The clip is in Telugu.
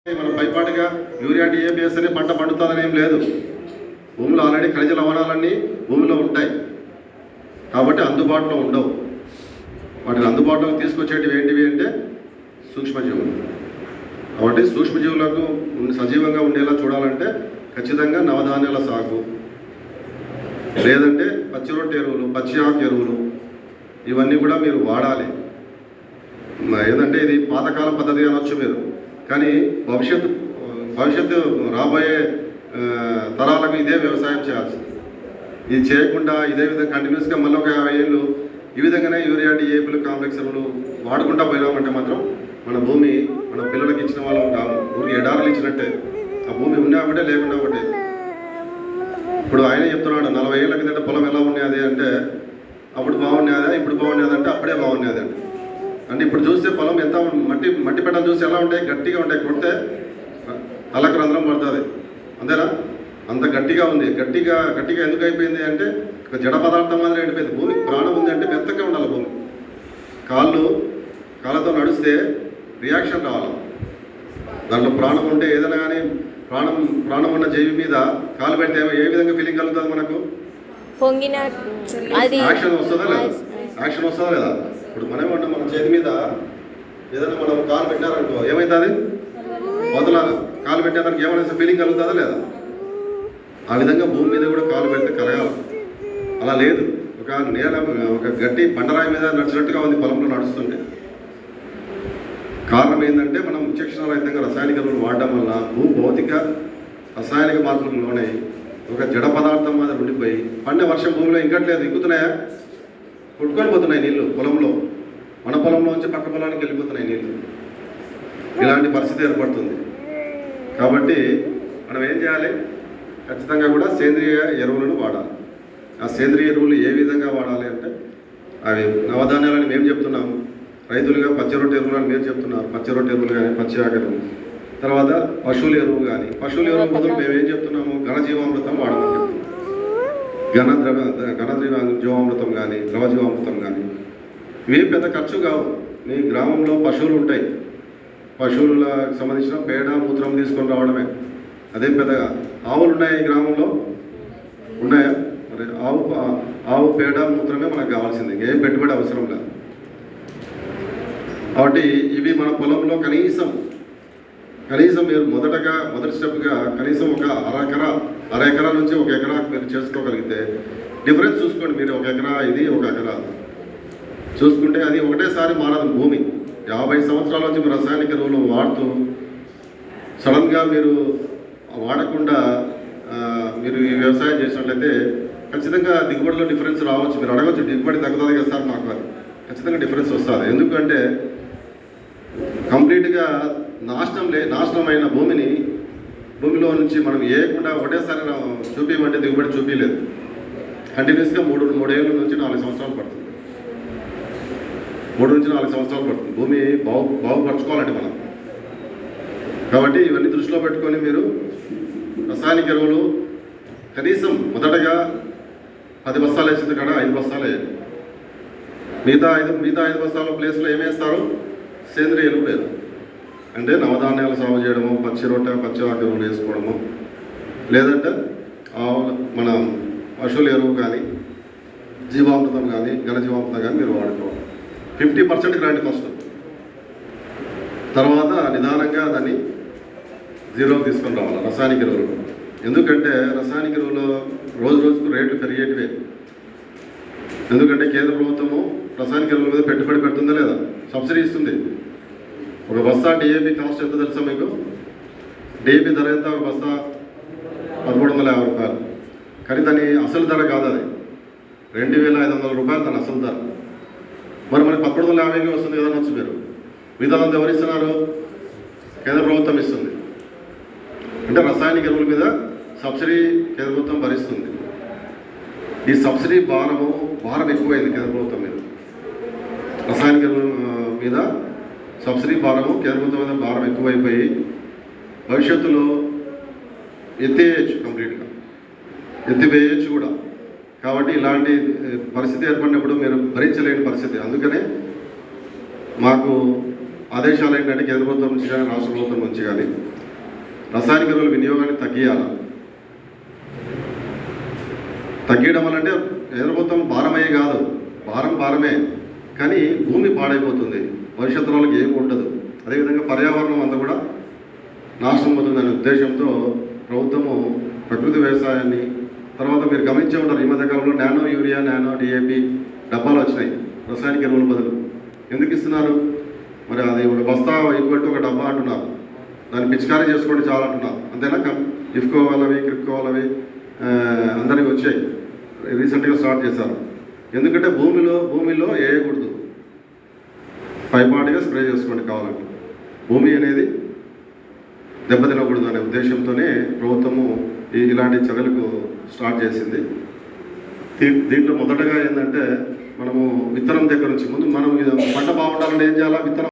మనం పైపాటుగా యూరియా డిఏపిఎస్ అని పంట పండుతుందని ఏం లేదు. భూమిలో ఆల్రెడీ ఖనిజ లవణాలన్నీ భూమిలో ఉంటాయి కాబట్టి అందుబాటులో ఉండవు. వాటిని అందుబాటులోకి తీసుకొచ్చేటివి ఏంటివి అంటే సూక్ష్మజీవులు. కాబట్టి సూక్ష్మజీవులకు సజీవంగా ఉండేలా చూడాలంటే ఖచ్చితంగా నవధాన్యాల సాగు, లేదంటే పచ్చి రొట్టె ఎరువులు, పచ్చి ఆకు ఎరువులు ఇవన్నీ కూడా మీరు వాడాలి. ఏదంటే ఇది పాతకాల పద్ధతి అనొచ్చు మీరు, కానీ భవిష్యత్తు రాబోయే తరాలకు ఇదే వ్యవసాయం చేయాల్సింది. ఇది చేయకుండా ఇదే విధంగా కంటిన్యూస్గా మళ్ళీ ఒక 50 ఏళ్ళు ఈ విధంగానే యూరియా డిఏపీలు కాంప్లెక్స్ ఎరువులు వాడుకుంటా పోయినామంటే మాత్రం మన భూమి మన పిల్లలకి ఇచ్చిన వాళ్ళం కాదు, ఊరికి ఎడారులు ఇచ్చినట్టే. ఆ భూమి ఉన్నా ఒకటే లేకుండా ఒకటే. ఇప్పుడు ఆయన చెప్తున్నాడు 40 ఏళ్ళ కిందట పొలం ఎలా ఉండేది అంటే అప్పుడు బాగుండేదా, ఇప్పుడు బాగుండేది అంటే అప్పుడే బాగుండేది అండి. అంటే ఇప్పుడు చూస్తే పొలం ఎంత మట్టి పెట్టలు చూస్తే ఎలా ఉంటాయి, గట్టిగా ఉంటాయి, కొడితే తలకు రంధ్రం పడుతుంది, అంతేనా? అంత గట్టిగా ఉంది. గట్టిగా ఎందుకు అయిపోయింది అంటే ఒక జడ పదార్థం మాదిరి ఎండిపోయింది. భూమికి ప్రాణం ఉంది అంటే మెత్తగా ఉండాలి భూమి. కాళ్ళతో నడిస్తే రియాక్షన్ రావాలి, దాంట్లో ప్రాణం ఉంటే ఏదైనా కానీ ప్రాణం ఉన్న జీవి మీద కాలు పెడితే ఏ విధంగా ఫీలింగ్ కలుగుతుంది మనకు? యాక్షన్ వస్తుందా లేదా? ఇప్పుడు మనమేమన్నా మన చేతి మీద ఏదైనా మనం కాలు పెట్టారనుకో ఏమవుతుంది? వదలాలి. కాలు పెట్టేదానికి ఏమైనా ఫీలింగ్ కలుగుతుందా లేదా? ఆ విధంగా భూమి మీద కూడా కాలు పెడితే కలగాలి. అలా లేదు, ఒక గట్టి బండరాయి మీద నడిచినట్టుగా ఉంది పొలంలో నడుస్తుంటే. కారణం ఏంటంటే మనం విచక్షణారహితంగా రసాయనిక ఎరువులు వాడడం వల్ల భౌతిక రసాయనిక మార్పులకు లోనై ఒక జడ పదార్థం మీద ఉండిపోయి పడిన వర్షం భూమిలో ఇంకట్లేదు, ఇంకుతున్నాయా? కొట్టుకొని పోతున్నాయి నీళ్లు పొలంలో. మన పొలంలో నుంచి పక్క పొలానికి వెళ్ళిపోతున్నాయి నీళ్లు. ఇలాంటి పరిస్థితి ఏర్పడుతుంది. కాబట్టి మనం ఏం చేయాలి? ఖచ్చితంగా కూడా సేంద్రియ ఎరువులను వాడాలి. ఆ సేంద్రియ ఎరువులు ఏ విధంగా వాడాలి అంటే అవి నవధాన్యాలని మేము చెప్తున్నాము, రైతులుగా పచ్చి రొట్టె ఎరువులు అని మీరు చెప్తున్నారు. పచ్చి రొట్టె ఎరువులు కానీ, పచ్చి ఆకు ఎరువులు, తర్వాత పశువుల ఎరువు కానీ. పశువుల ఎరువు బదులు మేము ఏం చెప్తున్నాము? ఘనజీవామృతం వాడమని చెప్తున్నాం. జీవామృతం కానీ, ద్రవ జీవామృతం కానీ ఇవేం పెద్ద ఖర్చు కావు. మీ గ్రామంలో పశువులు ఉంటాయి, పశువులకు సంబంధించిన పేడ మూత్రం తీసుకొని రావడమే. అదేం పెద్దగా. ఆవులు ఉన్నాయి ఈ గ్రామంలో, ఉన్నాయా? మరి ఆవు పేడ మూత్రమే మనకు కావాల్సింది, ఏం పెట్టుబడి అవసరం లేదు. కాబట్టి ఇవి మన పొలంలో కనీసం మీరు మొదటి స్టెప్గా కనీసం ఒక అర ఎకరా నుంచి 1 ఎకరా మీరు చేసుకోగలిగితే డిఫరెన్స్ చూసుకోండి. మీరు 1 ఎకరా ఇది 1 ఎకరా చూసుకుంటే అది ఒకటేసారి మారదు భూమి. 50 సంవత్సరాల నుంచి మీరు రసాయనిక ఎరువులు వాడుతూ సడన్గా మీరు వాడకుండా మీరు ఈ వ్యవసాయం చేసినట్లయితే ఖచ్చితంగా దిగుబడిలో డిఫరెన్స్ రావచ్చు. మీరు అడగచ్చు, దిగుబడి తగ్గుతుంది కదా సార్ మాకు? అది ఖచ్చితంగా డిఫరెన్స్ వస్తుంది. ఎందుకంటే కంప్లీట్గా నాశనమైన భూమిలో నుంచి మనం ఏకుండా ఒకటేసారి చూపించమంటే దిగుబడి చూపించలేదు. కంటిన్యూస్గా 3 ఏళ్ళ నుంచి 4 సంవత్సరాలు పడుతుంది. 3 నుంచి 4 సంవత్సరాలు పడుతుంది భూమి బాగుపరచుకోవాలంటే మనం. కాబట్టి ఇవన్నీ దృష్టిలో పెట్టుకొని మీరు రసాయనిక ఎరువులు కనీసం మొదటగా 10 బస్తాలు వేసింది కాడ 5 బస్తాలు వేయాలి. మిగతా 5 బస్తాల ప్లేస్లో ఏం వేస్తారు? సేంద్రియ ఎరువు లేదు అంటే నవధాన్యాలు సాగు చేయడము, పచ్చి రొట్టె పచ్చి ఆకు ఎరువులు వేసుకోవడము, లేదంటే మన పశువుల ఎరువు కానీ, జీవామృతం కానీ, ఘనజీవామృతం కానీ మీరు వాడుకోవాలి. 50% రండి ఫస్ట్, తర్వాత నిదానంగా దాన్ని జీరోకి తీసుకొని రావాలి రసాయనిక ఎరువులు. ఎందుకంటే రసాయనిక ఎరువులు రోజుకు రేట్లు పెరిగేటివే. ఎందుకంటే కేంద్ర ప్రభుత్వము రసాయనిక ఎరువుల మీద పెట్టుబడి పెడుతుందా లేదా? సబ్సిడీ ఇస్తుంది. ఒక బస్తా డిఏపి కాస్ట్ ఎంత తెలుసా మీకు? డిఏపి ధర ఎంత? ఒక బస్తా 1350 రూపాయలు. కానీ దాని అసలు ధర కాదు, అది 2500 రూపాయలు దాని అసలు ధర. మరి మనకి 1350కి వస్తుంది కదా నుంచి మీరు. మిగతాదంతా ఎవరు ఇస్తున్నారు? కేంద్ర ప్రభుత్వం ఇస్తుంది. అంటే రసాయనిక ఎరువుల మీద సబ్సిడీ కేంద్ర ప్రభుత్వం భరిస్తుంది. ఈ సబ్సిడీ భారం ఎక్కువైంది కేంద్ర ప్రభుత్వం మీద. రసాయనిక ఎరువుల మీద సబ్సిడీ కేంద్ర ప్రభుత్వం మీద భారం ఎక్కువైపోయి భవిష్యత్తులో ఎత్తేయచ్చు, కంప్లీట్గా ఎత్తివేయచ్చు కూడా. కాబట్టి ఇలాంటి పరిస్థితి ఏర్పడినప్పుడు మీరు భరించలేని పరిస్థితి. అందుకనే మాకు ఆదేశాలు ఏంటంటే కేంద్ర ప్రభుత్వం నుంచి కానీ రాష్ట్ర ప్రభుత్వం నుంచి కానీ రసాయనిక ఎరువుల వినియోగాన్ని తగ్గియాలి. తగ్గించడం వల్ల అంటే కేంద్ర ప్రభుత్వం భారమయ్యే కాదు, భారమే, కానీ భూమి పాడైపోతుంది, భవిష్యత్తు వాళ్ళకి ఏమి ఉండదు. అదేవిధంగా పర్యావరణం అంతా కూడా నాశనం అవుతుందనే ఉద్దేశంతో ప్రభుత్వము ప్రకృతి వ్యవసాయాన్ని, తర్వాత మీరు గమనించే ఉంటారు ఈ మధ్యకాలంలో నానో యూరియా, నానో డిఏపి డబ్బాలు వచ్చినాయి రసాయనిక ఎరువుల బదులు. ఎందుకు ఇస్తున్నారు మరి? అది ఒక బస్తా ఈక్వల్ టు ఒక డబ్బా అంటున్నారు, దాన్ని పిచికారీ చేసుకోండి చాలా అంటున్నారు. అంతేనా? ఇఫ్కో వాళ్ళవి, క్రిప్కో వాళ్ళవి అందరివి వచ్చాయి, రీసెంట్గా స్టార్ట్ చేశారు. ఎందుకంటే భూమిలో వేయకూడదు, పైపాటిగా స్ప్రే చేసుకోండి కావాలంటే, భూమి అనేది దెబ్బతినకూడదు అనే ఉద్దేశంతోనే ప్రభుత్వము ఇలాంటి చర్యలకు స్టార్ట్ చేసింది. దీంట్లో మొదటగా ఏంటంటే మనము విత్తనం దగ్గర నుంచి ముందు మనం పంట బాగుండాలంటే ఏం చేయాలా? విత్తనం